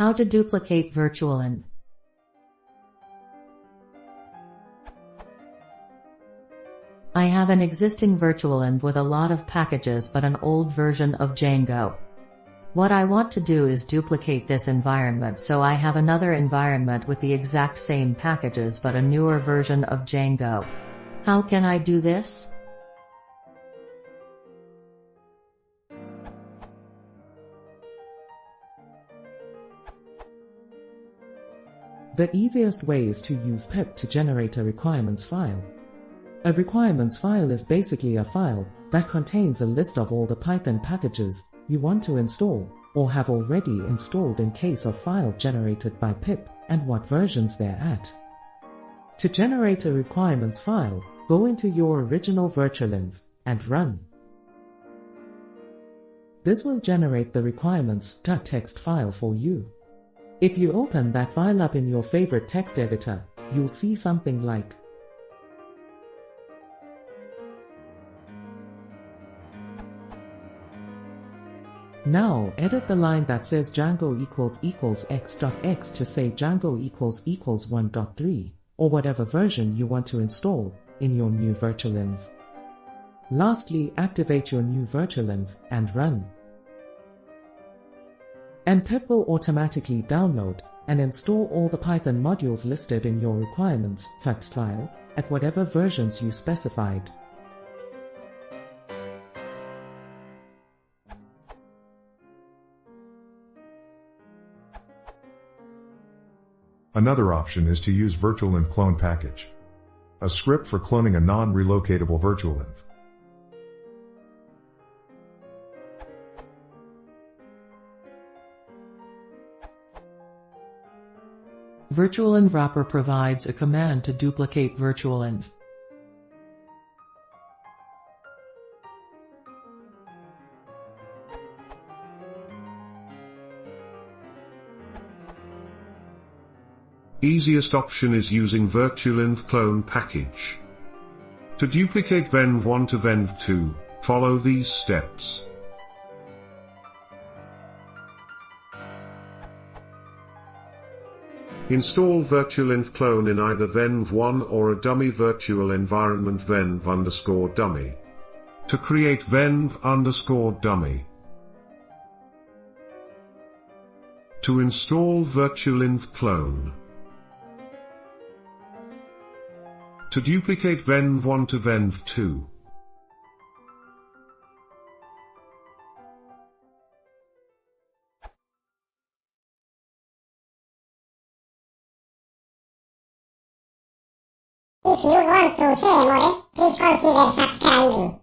How to duplicate virtualenv. I have an existing virtualenv with a lot of packages but an old version of Django. What I want to do is duplicate this environment, so I have another environment with the exact same packages but a newer version of Django. How can I do this? The easiest way is to use pip to generate a requirements file. A requirements file is basically a file that contains a list of all the Python packages you want to install or have already installed in case of file generated by pip and what versions they're at. To generate a requirements file, go into your original virtualenv and run. This will generate the requirements.txt file for you. If you open that file up in your favorite text editor, you'll see something like Now, edit the line that says Django == x.x to say Django == 1.3, or whatever version you want to install in your new virtualenv. Lastly, activate your new virtualenv and run. And pip will automatically download and install all the Python modules listed in your requirements.txt file at whatever versions you specified. Another option is to use virtualenv clone package, a script for cloning a non-relocatable virtualenv. Virtualenv wrapper provides a command to duplicate virtualenv. Easiest option is using virtualenv clone package. To duplicate venv1 to venv2, follow these steps. Install virtualenv clone in either venv1 or a dummy virtual environment venv_dummy. To create venv_dummy. To install virtualenv clone. To duplicate venv1 to venv2. If you want to say more, please consider subscribing.